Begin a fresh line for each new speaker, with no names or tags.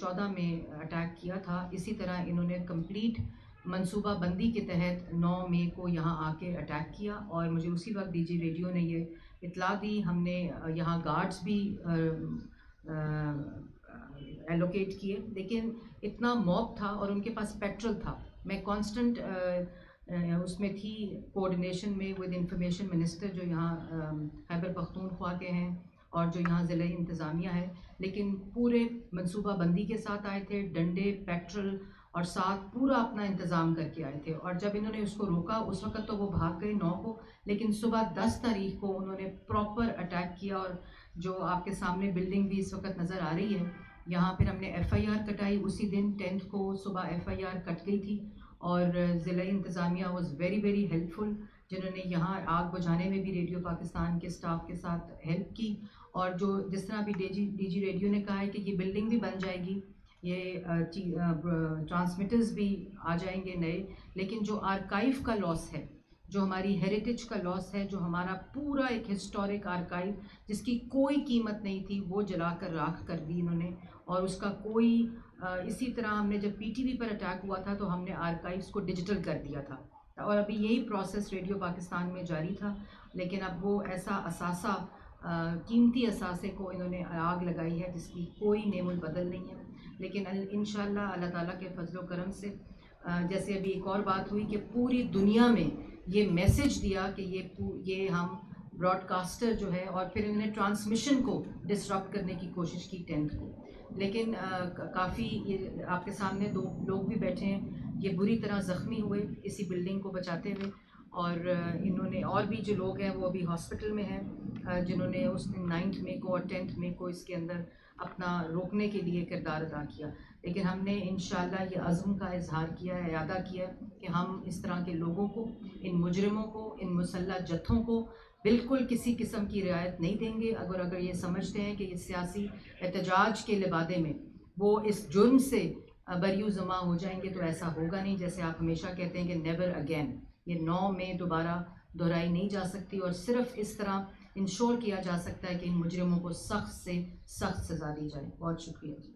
14 میں اٹیک کیا تھا، اسی طرح انہوں نے کمپلیٹ منصوبہ بندی کے تحت 9 مئی کو یہاں آ کے اٹیک کیا، اور مجھے اسی وقت ڈی جی ریڈیو نے یہ اطلاع دی. ہم نے یہاں گارڈز بھی ایلوکیٹ کیے، لیکن اتنا موب تھا اور ان کے پاس پیٹرول تھا. میں کانسٹنٹ اس میں تھی کوآرڈینیشن میں ود انفارمیشن منسٹر جو یہاں خیبر پختونخوا کے ہیں اور جو یہاں ضلع انتظامیہ ہے، لیکن پورے منصوبہ بندی کے ساتھ آئے تھے، ڈنڈے، پیٹرول اور ساتھ پورا اپنا انتظام کر کے آئے تھے. اور جب انہوں نے اس کو روکا اس وقت تو وہ بھاگ گئے 9 کو، لیکن صبح 10 تاریخ کو انہوں نے پراپر اٹیک کیا. اور جو آپ کے سامنے بلڈنگ بھی اس وقت نظر آ رہی ہے یہاں، پھر ہم نے ایف آئی آر کٹائی اسی دن 10 کو صبح ایف آئی آر کٹ گئی تھی. اور ضلع انتظامیہ واز ویری ویری ہیلپ فل، جنہوں نے یہاں آگ بجھانے میں بھی ریڈیو پاکستان کے سٹاف کے ساتھ ہیلپ کی. اور جو جس طرح بھی ڈی جی ریڈیو نے کہا ہے کہ یہ بلڈنگ بھی بن جائے گی، یہ ٹرانسمیٹرز بھی آ جائیں گے نئے، لیکن جو آرکائیو کا لاس ہے، جو ہماری ہیریٹیج کا لاس ہے، جو ہمارا پورا ایک ہسٹورک آرکائیو جس کی کوئی قیمت نہیں تھی، وہ جلا کر راکھ کر دی انہوں نے. اور اس کا کوئی اسی طرح ہم نے جب پی ٹی وی پر اٹیک ہوا تھا تو ہم نے آرکائیوز کو ڈیجیٹل کر دیا تھا، اور ابھی یہی پروسیس ریڈیو پاکستان میں جاری تھا. لیکن اب وہ ایسا اثاثہ قیمتی اثاثے کو انہوں نے آگ لگائی ہے جس کی کوئی نیم البدل نہیں ہے. لیکن انشاءاللہ اللہ تعالیٰ کے فضل و کرم سے جیسے ابھی ایک اور بات ہوئی کہ پوری دنیا میں یہ میسج دیا کہ یہ ہم براڈ کاسٹر جو ہے، اور پھر انہوں نے ٹرانسمیشن کو ڈسرپٹ کرنے کی کوشش کی 10 کو. لیکن کافی یہ آپ کے سامنے 2 لوگ بھی بیٹھے ہیں، یہ بری طرح زخمی ہوئے اسی بلڈنگ کو بچاتے ہوئے. اور انہوں نے اور بھی جو لوگ ہیں وہ ابھی ہاسپٹل میں ہیں، جنہوں نے اس 9 مئی کو اور 10 مئی کو اس کے اندر اپنا روکنے کے لیے کردار ادا کیا. لیکن ہم نے انشاءاللہ یہ عزم کا اظہار کیا ہے، اعادہ کیا ہے کہ ہم اس طرح کے لوگوں کو، ان مجرموں کو، ان مسلح جتھوں کو بالکل کسی قسم کی رعایت نہیں دیں گے. اگر یہ سمجھتے ہیں کہ یہ سیاسی احتجاج کے لبادے میں وہ اس جرم سے بریو زماں ہو جائیں گے تو ایسا ہوگا نہیں. جیسے آپ ہمیشہ کہتے ہیں کہ نیور اگین، یہ 9 میں دوبارہ دہرائی نہیں جا سکتی، اور صرف اس طرح انشور کیا جا سکتا ہے کہ ان مجرموں کو سخت سے سخت سزا دی جائے. بہت شکریہ جی.